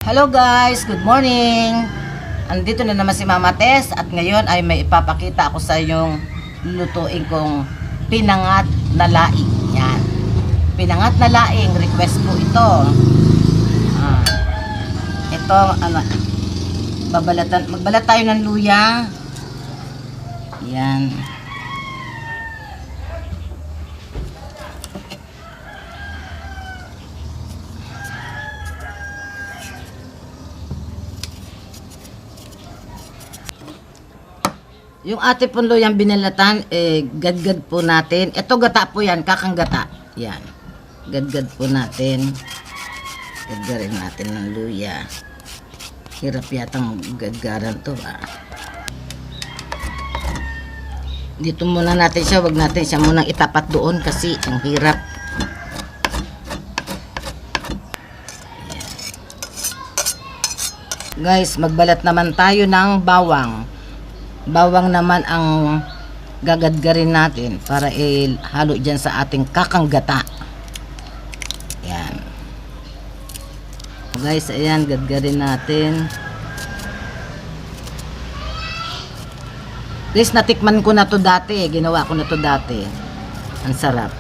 Hello guys, good morning. Andito na naman si Mama Tess at ngayon ay may ipapakita ako sa yung lulutuin kong pinangat na laing. Yan. Pinangat na laing, request po ito. Ito, magbalat tayo ng luya. Yan. Yung ate pong luyang binalatan, gadgad po natin. Ito gata po yan, kakang gata. Yan. Gadgad po natin. Gadgarin natin ng luya. Hirap yatang gadgaran to Dito muna natin siya, wag natin siya munang itapat doon kasi ang hirap. Yan. Guys, magbalat naman tayo ng bawang. Bawang naman ang gagadgarin natin para ihalo dyan sa ating kakanggata. Yan. Guys, ayan, gadgarin natin. Guys, natikman ko na to dati. Ginawa ko na to dati. Ang sarap.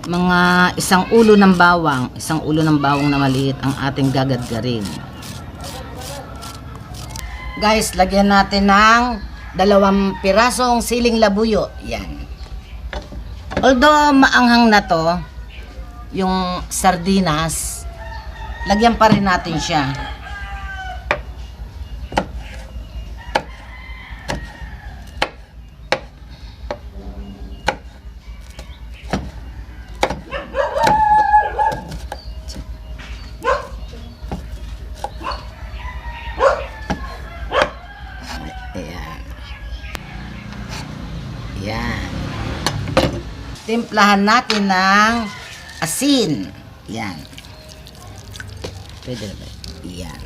Mga isang ulo ng bawang na maliit ang ating gagadgarin. Guys, lagyan natin ng 2 pirasong siling labuyo. Yan. Although maanghang na to, yung sardinas, lagyan pa rin natin siya. Yan. Timplahan natin ng asin. Yan. Pwede ba? Yan.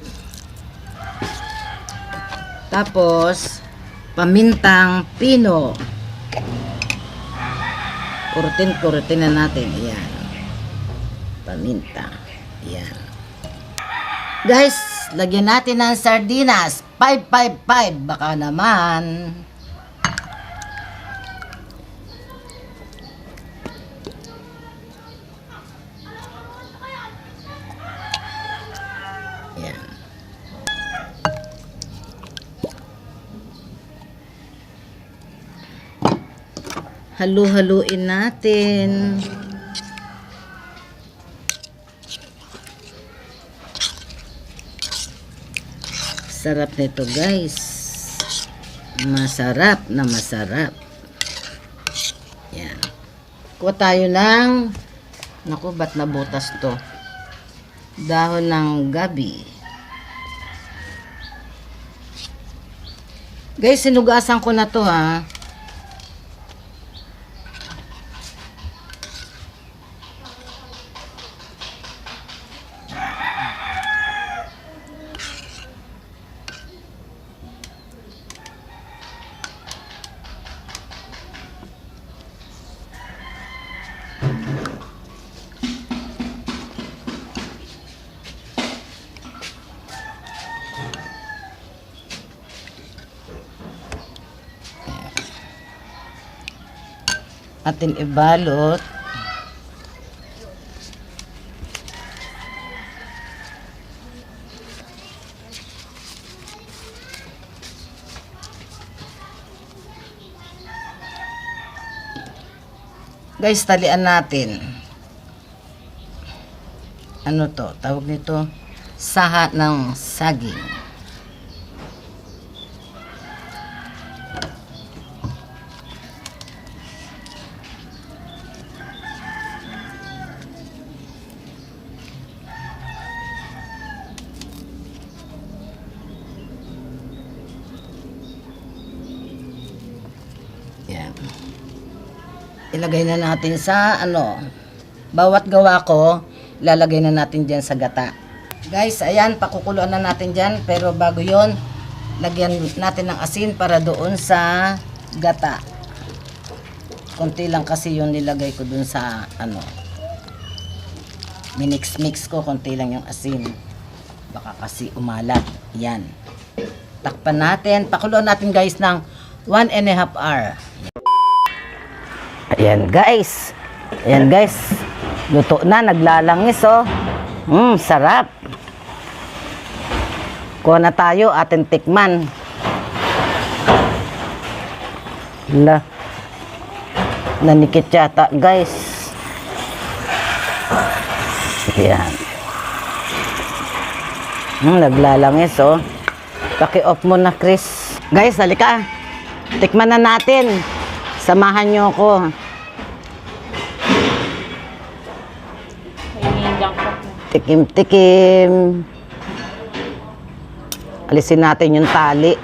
Tapos, pamintang pino. Kurutin na natin. Yan. Paminta. Yan. Guys, lagyan natin ng sardinas. 555. Baka naman. Yan. Halu-haluin natin. Sarap nito, guys. Masarap na masarap. Yan. Kuha tayo ng, naku, ba't nabutas to? Dahon ng gabi. Guys, sinugasan ko na to Atin ibalot. Guys, talian natin. Ano to? Tawag nito saha ng saging. Yan. Ilagay na natin sa bawat gawa ko, lalagay na natin dyan sa gata. Guys, ayan, pakukuluan na natin dyan. Pero bago yon, lagyan natin ng asin para doon sa gata. Konti lang kasi yung nilagay ko dun sa ano. Minix-mix ko, konti lang yung asin. Baka kasi umalat. Yan. Takpan natin. Pakuloan natin guys ng 1.5 hour. Ayan guys. Ayan guys. Luto na. Naglalangis oh. Sarap. Kuha na tayo. Atin tikman. Hala. Nanikit yata guys. Ayan. Naglalangis oh. Paki-off mo na Chris. Guys, halika. Tikman na natin. Samahan nyo ako. Tikim-tikim. Alisin natin yung tali.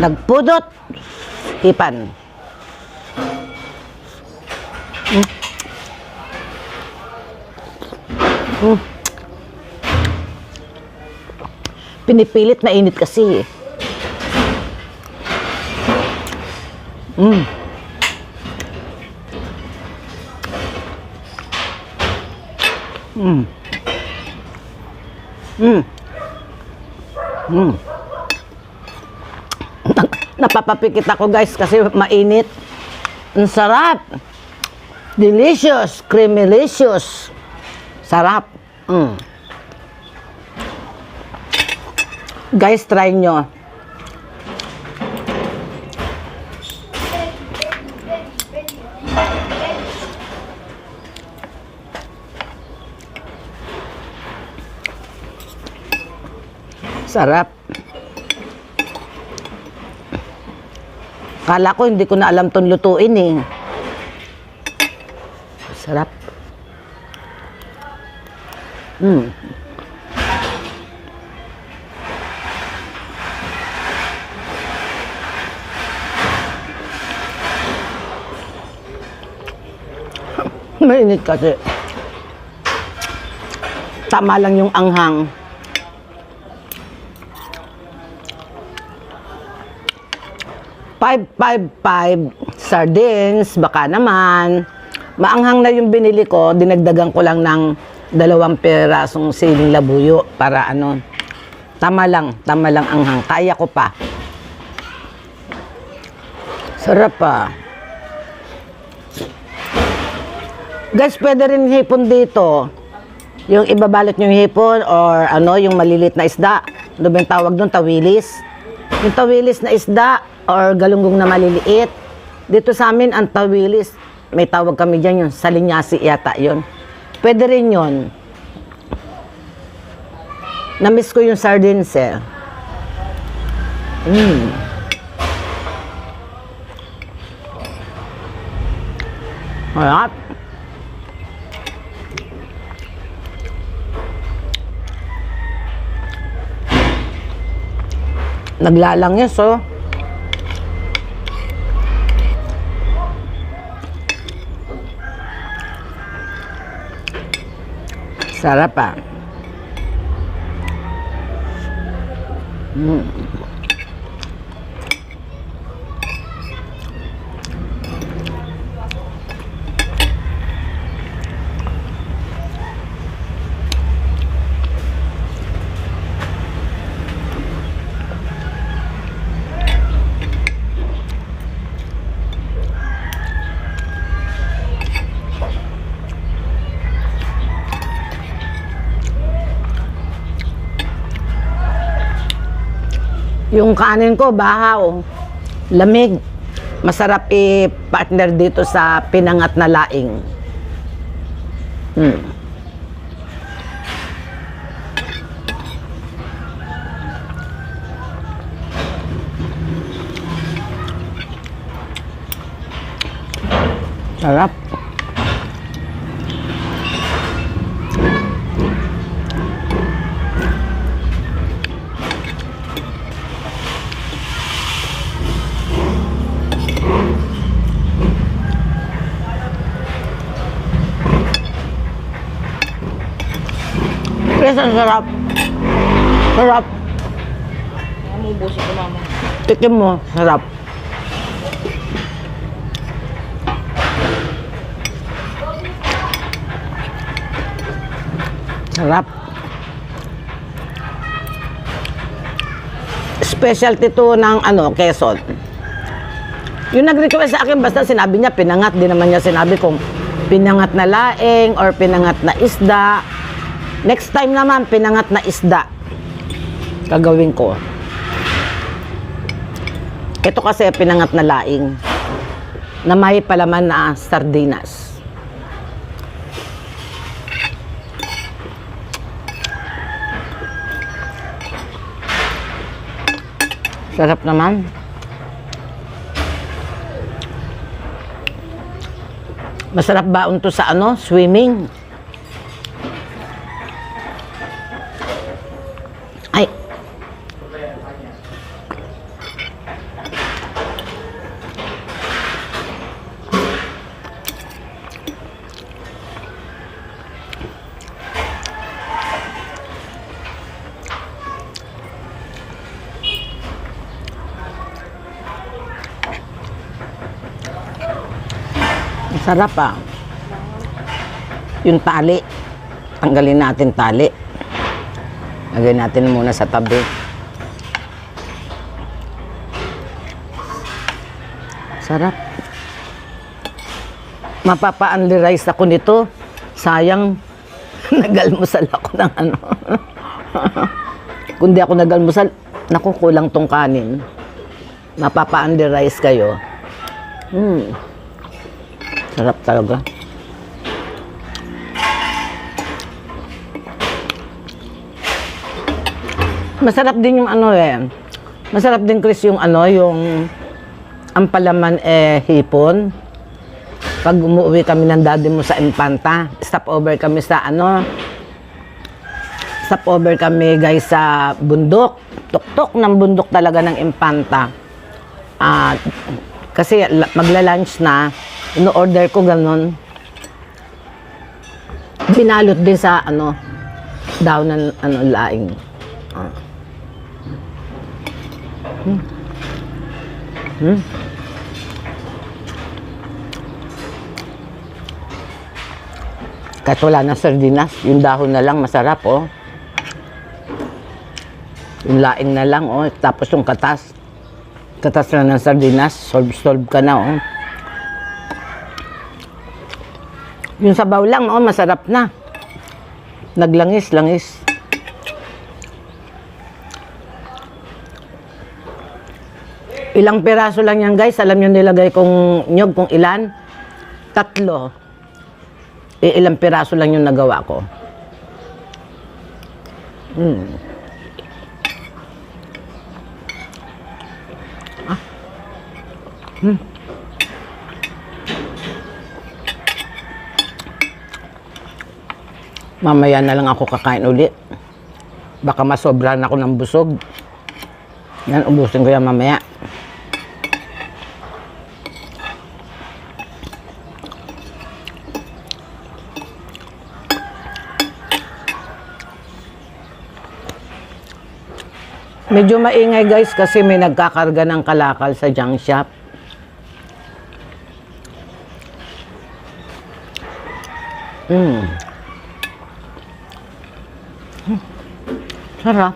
Nagpudot. Hipan. Pinipilit na init kasi. Napapapikit ako guys kasi mainit. Ang sarap. Delicious. Creamylicious. Sarap. Guys, try nyo. Sarap. Kala ko hindi ko na alam tong lutuin eh. Sarap. Mainit kasi. Tama lang yung anghang. $5.55 sardines, baka naman. Maanghang na yung binili ko, dinagdagan ko lang ng 2 pirasong siling labuyo para ano. Tama lang anghang. Kaya ko pa. Sarap pa. Guys, pwede rin hipon dito. Yung ibabalot yung hipon or ano, yung malilit na isda. Ano ba yung tawag doon? Tawilis. Yung tawilis na isda or galunggong na maliliit. Dito sa amin, ang tawilis, may tawag kami dyan, yung salinyasi yata yun. Pwede rin yun. Namiss ko yung sardines eh. Alright. Naglalangis oh. Sarap ah. Yung kanin ko, bahaw. Lamig. Masarap i-partner dito sa pinangat na laing. Sarap. Yes, ang sarap. Sarap. Mamubusin ko, mama. Tikim mo. Sarap. Sarap. Specialty to ng Quezon. Yung nag-request sa akin, basta sinabi niya pinangat. Di naman niya sinabi kung pinangat na laing or pinangat na isda. Next time naman, pinangat na isda. Gagawin ko. Ito kasi pinangat na laing. Na may palaman na sardinas. Sarap naman. Masarap baon to sa swimming. Ay. Sarap ah. Yung tali. Tanggalin natin tali. Lagay natin muna sa tabi. Sarap. Mapapa-only rice ako nito. Sayang. Nagalmusal ako ng Kung di ako nagalmusal, naku, kulang tong kanin. Mapapa-only rice kayo. Sarap talaga. Masarap din yung Masarap din, Chris, yung yung ang palaman hipon. Pag umuwi kami ng daddy mo sa Infanta, stopover kami sa stopover kami, guys, sa bundok. Tuktok ng bundok talaga ng Infanta. Kasi magla-lunch na, ino-order ko ganun. Binalot din sa daw ng laing. Kahit wala ng sardinas, yung dahon na lang masarap, oh. Yung laing na lang, oh. Tapos yung katas. Katas na ng sardinas, solve ka na, oh. Yung sabaw lang, oh, masarap na. Naglangis-langis. Ilang piraso lang yan, guys. Alam nyo nilagay kong nyog kung ilan? 3. Ilang piraso lang yung nagawa ko. Mamaya na lang ako kakain ulit. Baka masobran ako ng busog. Yan, ubusin ko yan mamaya. Medyo maingay, guys, kasi may nagkakarga ng kalakal sa junk shop. Sarap.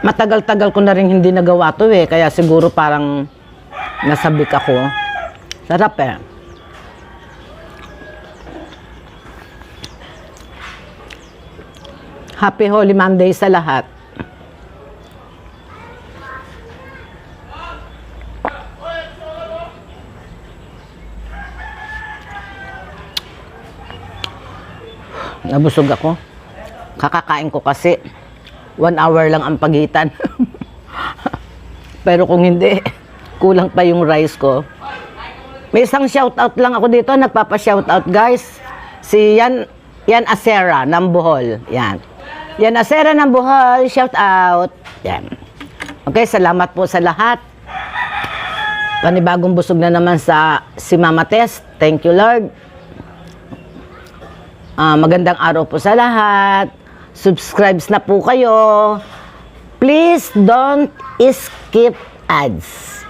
Matagal-tagal ko na rin hindi nagawa to kaya siguro parang nasabik ako. Sarap eh. Happy Holy Monday sa lahat. Nabusog ako. Kakakain ko kasi 1 hour lang ang pagitan. Pero kung hindi, kulang pa yung rice ko. May isang shoutout lang ako dito. Nagpapa-shoutout, guys. Si Yan Acera ng Bohol. Yan. Yan Acera ng Bohol. Shoutout. Yan. Okay, salamat po sa lahat. Panibagong busog na naman sa si Mama Tess. Thank you, Lord. Magandang araw po sa lahat. Subscribes na po kayo. Please don't skip ads.